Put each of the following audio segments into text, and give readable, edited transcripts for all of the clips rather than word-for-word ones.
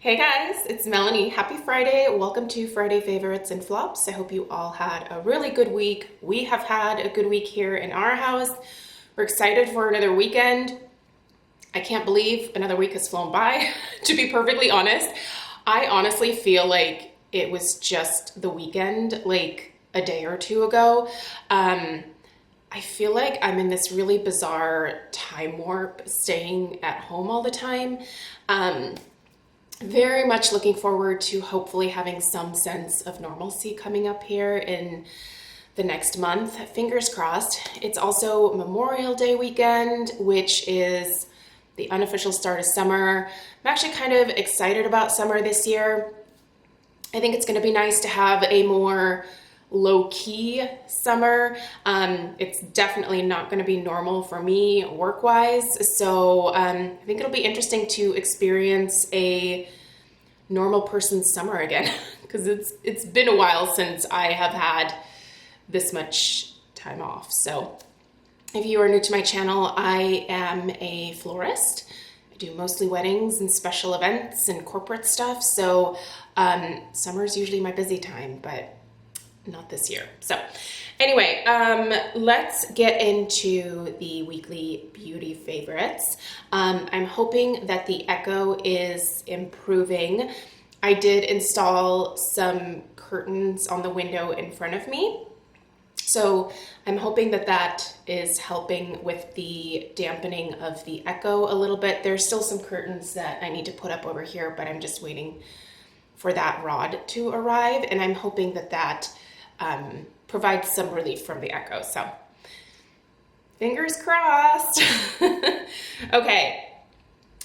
Hey guys, it's Melanie. Happy Friday. Welcome to Friday Favorites and Flops. I hope you all had a really good week. We have had a good week here in our house. We're excited for another weekend. I can't believe another week has flown by, to be perfectly honest. I honestly feel like it was just the weekend, like a day or two ago. I feel like I'm in this really bizarre time warp, staying at home all the time. Very much looking forward to hopefully having some sense of normalcy coming up here in the next month. Fingers crossed. It's also Memorial Day weekend, which is the unofficial start of summer. I'm actually kind of excited about summer this year. I think it's going to be nice to have a more low-key summer. It's definitely not going to be normal for me work-wise, so I think it'll be interesting to experience a normal person's summer again because it's been a while since I have had this much time off. So if you are new to my channel, I am a florist. I do mostly weddings and special events and corporate stuff, so summer is usually my busy time, but not this year. So anyway, let's get into the weekly beauty favorites. I'm hoping that the echo is improving. I did install some curtains on the window in front of me, so I'm hoping that that is helping with the dampening of the echo a little bit. There's still some curtains that I need to put up over here, but I'm just waiting for that rod to arrive, and I'm hoping that that provides some relief from the echo. So fingers crossed. Okay,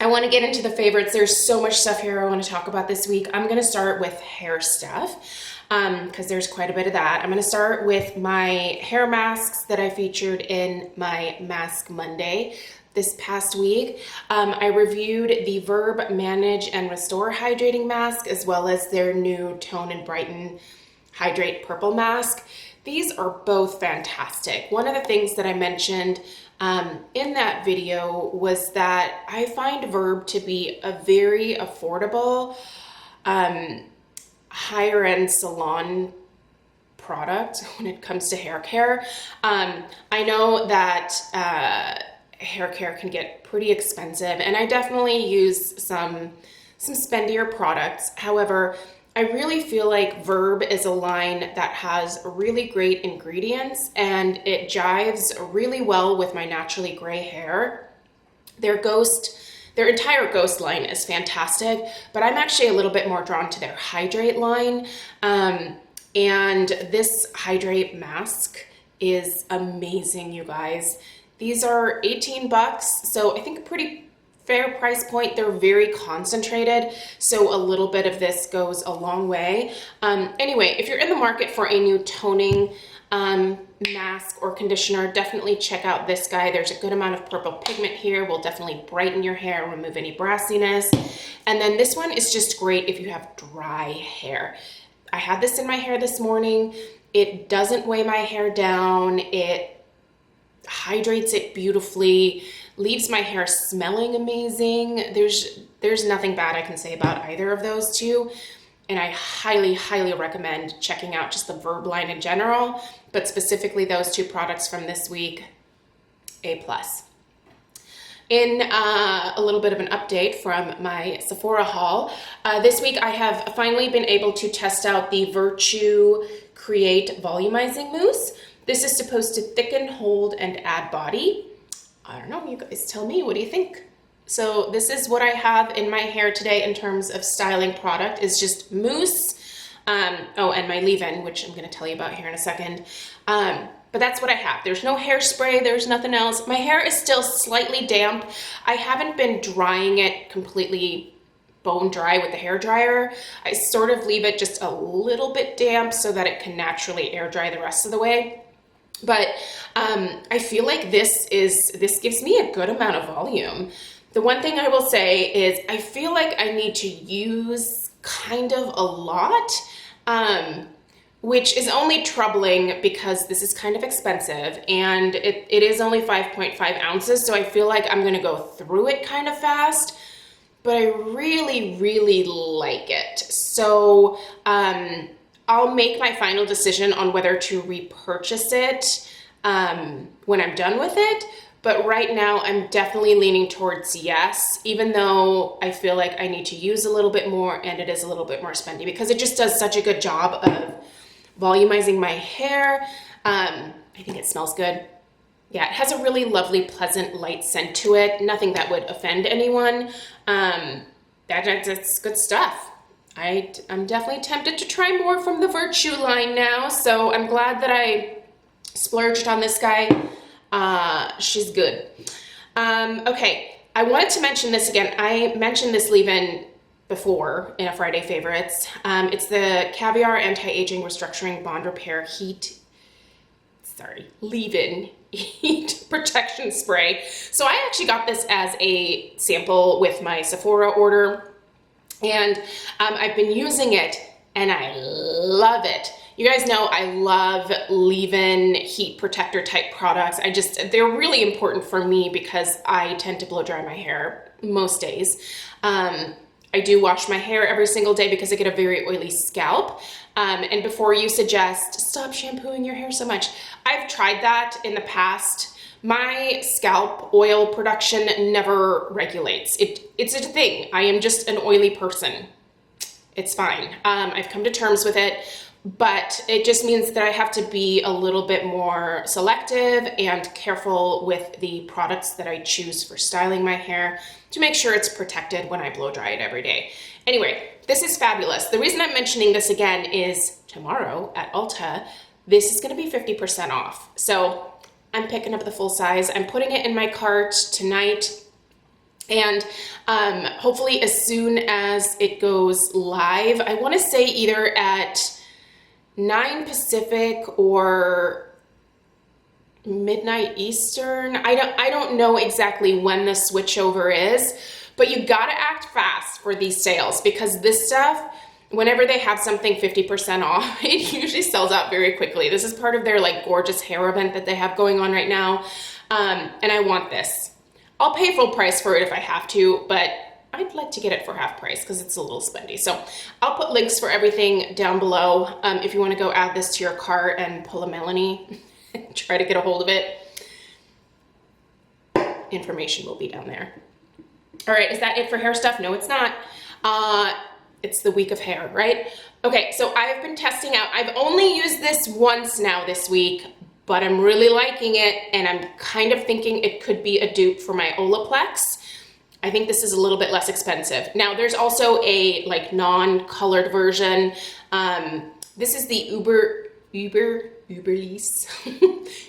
I want to get into the favorites. There's so much stuff here I want to talk about this week. I'm going to start with hair stuff because there's quite a bit of that. I'm going to start with my hair masks that I featured in my Mask Monday this past week. I reviewed the Verb Manage and Restore Hydrating Mask as well as their new Tone and Brighten Hydrate Purple Mask. These are both fantastic. One of the things that I mentioned in that video was that I find Verb to be a very affordable, higher end salon product when it comes to hair care. I know that hair care can get pretty expensive, and I definitely use some spendier products. However, I really feel like Verb is a line that has really great ingredients and it jives really well with my naturally gray hair. Their entire Ghost line is fantastic, but I'm actually a little bit more drawn to their Hydrate line. And this Hydrate mask is amazing, you guys. These are 18 bucks, so I think a pretty fair price point. They're very concentrated, so a little bit of this goes a long way. Anyway, if you're in the market for a new toning mask or conditioner, definitely check out this guy. There's a good amount of purple pigment here. Will definitely brighten your hair, remove any brassiness. And then this one is just great if you have dry hair. I had this in my hair this morning. It doesn't weigh my hair down. It hydrates it beautifully, leaves my hair smelling amazing. There's nothing bad I can say about either of those two. And I highly, highly recommend checking out just the Verb line in general, but specifically those two products from this week, A+. In a little bit of an update from my Sephora haul, this week I have finally been able to test out the Virtue Create Volumizing Mousse. This is supposed to thicken, hold, and add body. I don't know, you guys tell me, what do you think? So this is what I have in my hair today in terms of styling product, is just mousse. Oh, and my leave-in, which I'm gonna tell you about here in a second. But that's what I have. There's no hairspray, there's nothing else. My hair is still slightly damp. I haven't been drying it completely bone dry with the hair dryer. I sort of leave it just a little bit damp so that it can naturally air dry the rest of the way. But I feel like this gives me a good amount of volume. The one thing I will say is I feel like I need to use kind of a lot, which is only troubling because this is kind of expensive and it is only 5.5 ounces. So I feel like I'm gonna go through it kind of fast. but I really, really like it. So I'll make my final decision on whether to repurchase it when I'm done with it. But right now I'm definitely leaning towards yes, even though I feel like I need to use a little bit more and it is a little bit more spendy because it just does such a good job of volumizing my hair. I think it smells good. Yeah, it has a really lovely, pleasant, light scent to it. Nothing that would offend anyone. That's good stuff. I'm definitely tempted to try more from the Virtue line now, so I'm glad that I splurged on this guy. She's good. Okay, I wanted to mention this again. I mentioned this leave-in before in a Friday Favorites. It's the Caviar Anti-Aging Restructuring Bond Repair leave-in heat protection spray. So I actually got this as a sample with my Sephora order, and I've been using it and I love it. You guys know I love leave-in heat protector type products. They're really important for me because I tend to blow dry my hair most days. I do wash my hair every single day because I get a very oily scalp. And before you suggest, stop shampooing your hair so much, I've tried that in the past. My scalp oil production never regulates. It's a thing. I am just an oily person. It's fine. I've come to terms with it, but it just means that I have to be a little bit more selective and careful with the products that I choose for styling my hair to make sure it's protected when I blow dry it every day. Anyway, this is fabulous. The reason I'm mentioning this again is tomorrow at Ulta, this is gonna be 50% off. So I'm picking up the full size. I'm putting it in my cart tonight. And hopefully as soon as it goes live, I wanna say either at 9 Pacific or midnight Eastern. I don't know exactly when the switchover is, but you gotta act fast for these sales because this stuff, whenever they have something 50% off, it usually sells out very quickly. This is part of their like gorgeous hair event that they have going on right now. And I want this. I'll pay full price for it if I have to, but I'd like to get it for half price because it's a little spendy. So I'll put links for everything down below if you want to go add this to your cart and pull a Melanie and try to get a hold of it. Information will be down there. All right, is that it for hair stuff? No, it's not. It's the week of hair, right? Okay, so I've been testing out. I've only used this once now this week, but I'm really liking it, and I'm kind of thinking it could be a dupe for my Olaplex. I think this is a little bit less expensive. Now, there's also a like non-colored version. This is the Uberlisse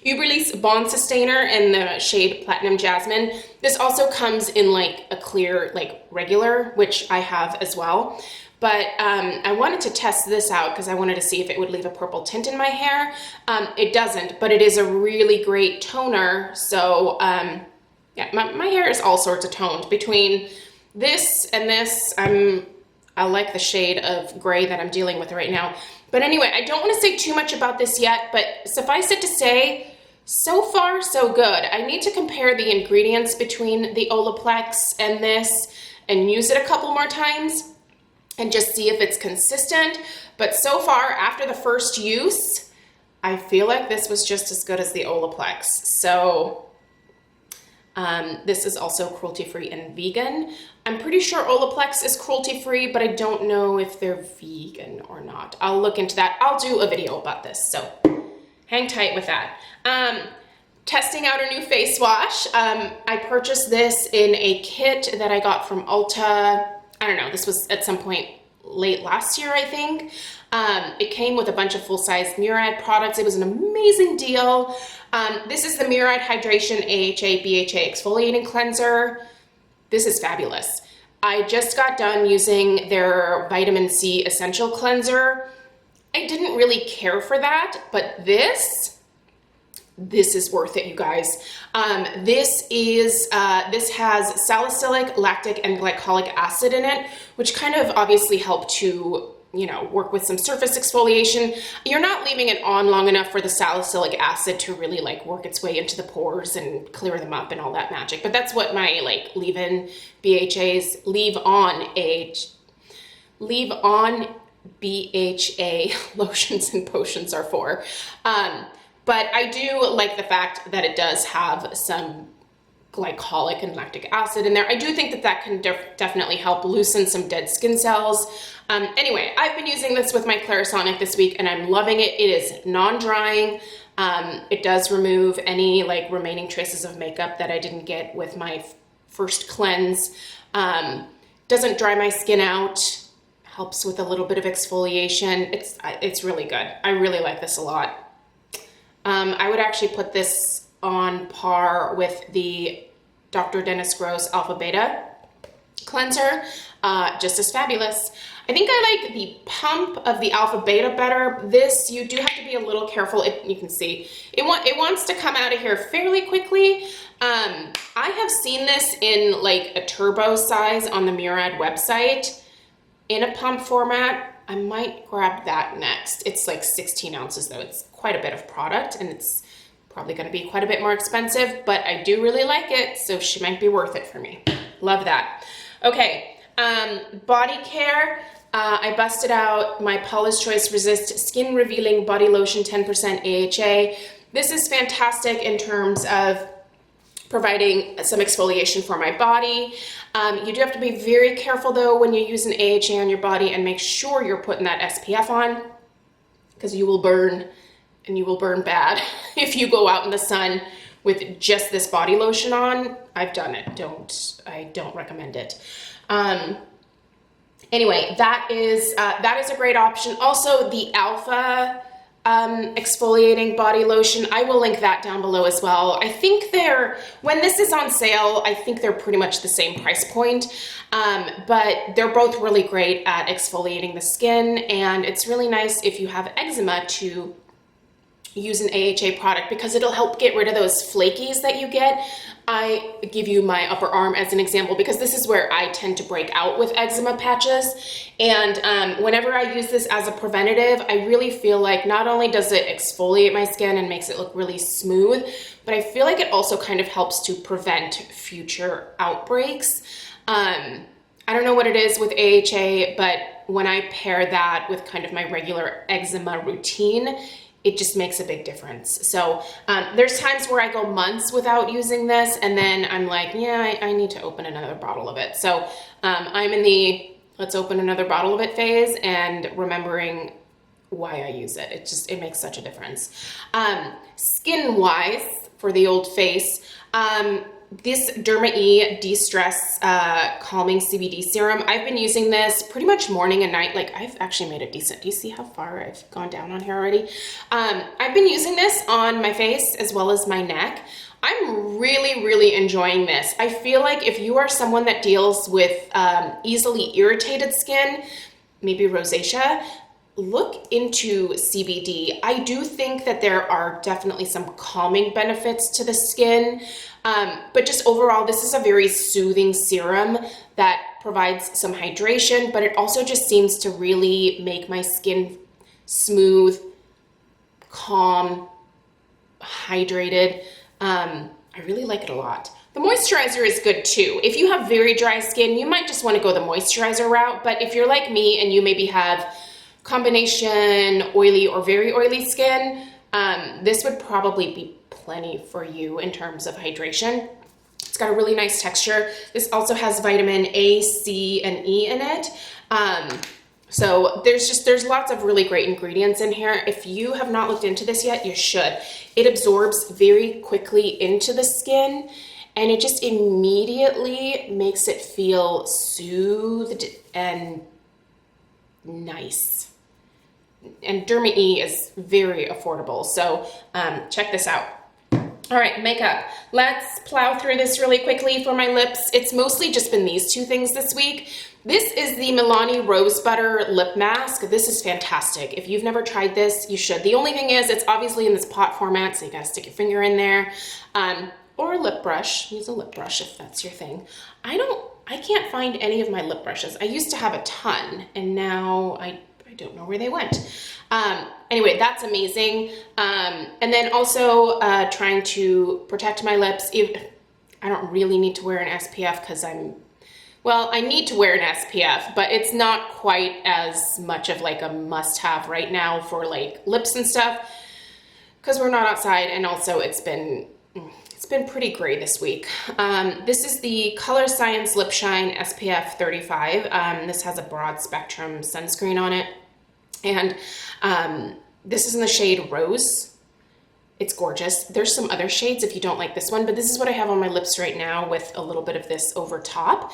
Uberlisse Bond Sustainer in the shade Platinum Jasmine. This also comes in like a clear, like regular, which I have as well. But I wanted to test this out because I wanted to see if it would leave a purple tint in my hair. It doesn't, but it is a really great toner. So yeah, my hair is all sorts of toned. Between this and this, I like the shade of gray that I'm dealing with right now. But anyway, I don't want to say too much about this yet, but suffice it to say, so far so good. I need to compare the ingredients between the Olaplex and this and use it a couple more times and just see if it's consistent. But so far, after the first use, I feel like this was just as good as the Olaplex. So this is also cruelty-free and vegan. I'm pretty sure Olaplex is cruelty-free, but I don't know if they're vegan or not. I'll look into that. I'll do a video about this, so hang tight with that. Testing out a new face wash. I purchased this in a kit that I got from Ulta. I don't know, this was at some point late last year, I think. It came with a bunch of full-size Murad products. It was an amazing deal. This is the Murad Hydration AHA BHA Exfoliating Cleanser. This is fabulous. I just got done using their Vitamin C Essential Cleanser. I didn't really care for that, but this is worth it, you guys. This has salicylic, lactic, and glycolic acid in it, which kind of obviously help to you know, work with some surface exfoliation. You're not leaving it on long enough for the salicylic acid to really like work its way into the pores and clear them up and all that magic. But that's what my like leave-on BHA lotions and potions are for. But I do like the fact that it does have some glycolic and lactic acid in there. I do think that that can definitely help loosen some dead skin cells. Anyway, I've been using this with my Clarisonic this week and I'm loving it. It is non-drying. It does remove any like remaining traces of makeup that I didn't get with my first cleanse. Doesn't dry my skin out. Helps with a little bit of exfoliation. It's really good. I really like this a lot. I would actually put this on par with the Dr. Dennis Gross Alpha Beta cleanser, just as fabulous. I think I like the pump of the Alpha Beta better. This, you do have to be a little careful. You can see, it wants to come out of here fairly quickly. I have seen this in like a turbo size on the Murad website in a pump format. I might grab that next. It's like 16 ounces though. It's quite a bit of product and it's probably going to be quite a bit more expensive, but I do really like it, so she might be worth it for me. Love that. Okay, body care. I busted out my Paula's Choice Resist Skin Revealing Body Lotion 10% AHA. This is fantastic in terms of providing some exfoliation for my body. You do have to be very careful though when you use an AHA on your body and make sure you're putting that SPF on, because you will burn, and you will burn bad if you go out in the sun with just this body lotion on. I've done it. I don't recommend it. Anyway, that is a great option. Also, the Alpha exfoliating body lotion, I will link that down below as well. I think when this is on sale, I think they're pretty much the same price point, but they're both really great at exfoliating the skin, and it's really nice if you have eczema to use an AHA product because it'll help get rid of those flakies that you get. I give you my upper arm as an example because this is where I tend to break out with eczema patches, and whenever I use this as a preventative, I really feel like not only does it exfoliate my skin and makes it look really smooth, but I feel like it also kind of helps to prevent future outbreaks. I don't know what it is with AHA, but when I pair that with kind of my regular eczema routine, it just makes a big difference. So there's times where I go months without using this and then I'm like, yeah, I need to open another bottle of it. So I'm in the let's open another bottle of it phase and remembering why I use it. It makes such a difference. Skin wise, for the old face, this Derma E De-Stress Calming CBD Serum, I've been using this pretty much morning and night. Like, I've actually made a decent, do you see how far I've gone down on here already? I've been using this on my face as well as my neck. I'm really, really enjoying this. I feel like if you are someone that deals with easily irritated skin, maybe rosacea, look into CBD. I do think that there are definitely some calming benefits to the skin, but just overall, this is a very soothing serum that provides some hydration, but it also just seems to really make my skin smooth, calm, hydrated. I really like it a lot. The moisturizer is good too. If you have very dry skin, you might just want to go the moisturizer route, but if you're like me and you maybe have combination oily or very oily skin, this would probably be plenty for you in terms of hydration. It's got a really nice texture. This also has vitamin A, C, and E in it. So there's lots of really great ingredients in here. If you have not looked into this yet, you should. It absorbs very quickly into the skin and it just immediately makes it feel soothed and nice. And Derma E is very affordable, so check this out. All right, makeup. Let's plow through this really quickly for my lips. It's mostly just been these two things this week. This is the Milani Rose Butter Lip Mask. This is fantastic. If you've never tried this, you should. The only thing is it's obviously in this pot format, so you gotta stick your finger in there. Or a lip brush. Use a lip brush if that's your thing. I can't find any of my lip brushes. I used to have a ton, and now I I don't know where they went. Anyway, that's amazing. And then also trying to protect my lips. I don't really need to wear an SPF because well, I need to wear an SPF, but it's not quite as much of like a must-have right now for like lips and stuff because we're not outside, and also it's been pretty gray this week. This is the Color Science Lip Shine SPF 35. This has a broad spectrum sunscreen on it, and this is in the shade Rose. It's gorgeous. There's some other shades if you don't like this one, but this is what I have on my lips right now with a little bit of this over top.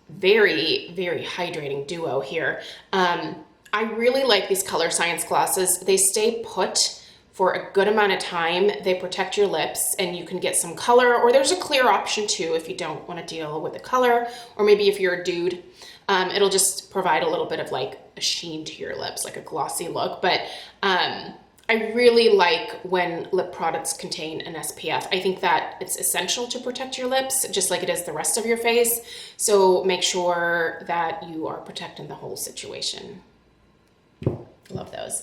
Very, very hydrating duo here. I really like these Color Science glosses. They stay put for a good amount of time. They protect your lips and you can get some color, or there's a clear option too if you don't want to deal with the color, or maybe if you're a dude, it'll just provide a little bit of like a sheen to your lips, like a glossy look. But I really like when lip products contain an SPF. I think that it's essential to protect your lips, just like it is the rest of your face. So make sure that you are protecting the whole situation. Love those.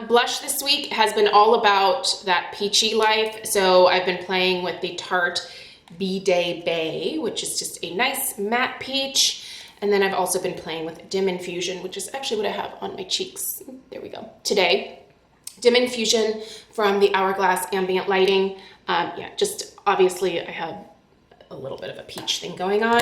Blush this week has been all about that peachy life. So I've been playing with the Tarte B-Day Bay, which is just a nice matte peach. And then I've also been playing with Dim Infusion, which is actually what I have on my cheeks. There we go. Today. Dim Infusion from the Hourglass Ambient Lighting. Yeah, just obviously I have a little bit of a peach thing going on.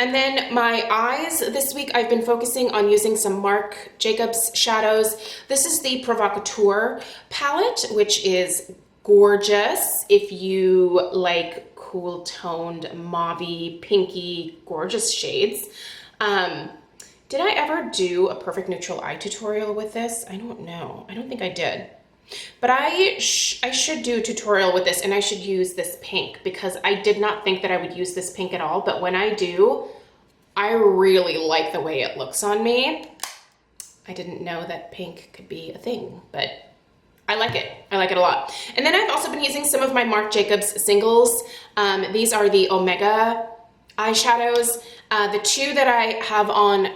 And then my eyes, this week I've been focusing on using some Marc Jacobs shadows. This is the Provocateur palette, which is gorgeous if you like cool toned, mauvey, pinky, gorgeous shades. Did I ever do a perfect neutral eye tutorial with this? I don't know. I don't think I did. But I should do a tutorial with this, and I should use this pink because I did not think that I would use this pink at all. But when I do, I really like the way it looks on me. I didn't know that pink could be a thing, but I like it. I like it a lot. And then I've also been using some of my Marc Jacobs singles. These are the Omega eyeshadows. The two that I have on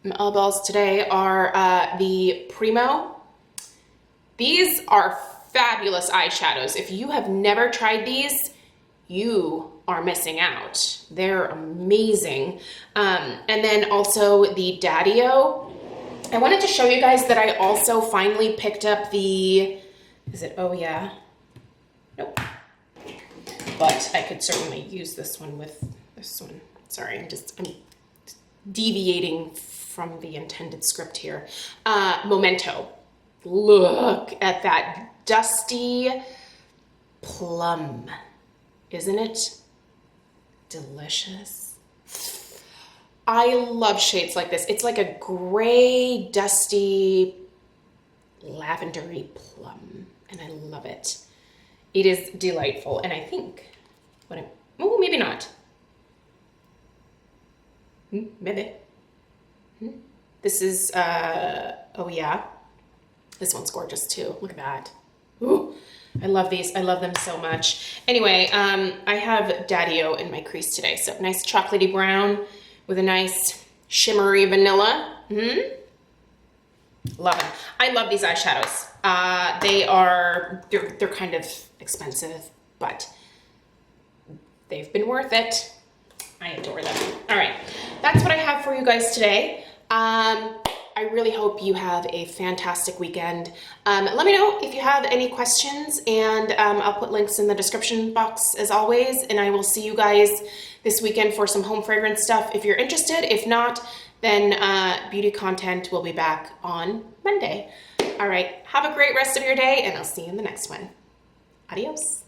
my eyeballs today are the Primo. These are fabulous eyeshadows. If you have never tried these, you are missing out. They're amazing. And then also the Daddio. I wanted to show you guys that I also finally picked up the, is it Oh Yeah? Nope. But I could certainly use this one with this one. Sorry, I'm deviating from the intended script here. Memento. Look at that dusty plum. Isn't it delicious? I love shades like this. It's like a gray, dusty, lavendery plum, and I love it. It is delightful, and I think, oh, maybe not. Maybe. This is, Oh Yeah. This one's gorgeous too. Look at that. Ooh, I love these. I love them so much. Anyway, I have Daddio in my crease today. So nice chocolatey brown with a nice shimmery vanilla. Love them. I love these eyeshadows. They're kind of expensive, but they've been worth it. I adore them. All right, that's what I have for you guys today. I really hope you have a fantastic weekend. Let me know if you have any questions, and I'll put links in the description box as always, and I will see you guys this weekend for some home fragrance stuff if you're interested. If not, then beauty content will be back on Monday. All right, have a great rest of your day, and I'll see you in the next one. Adios.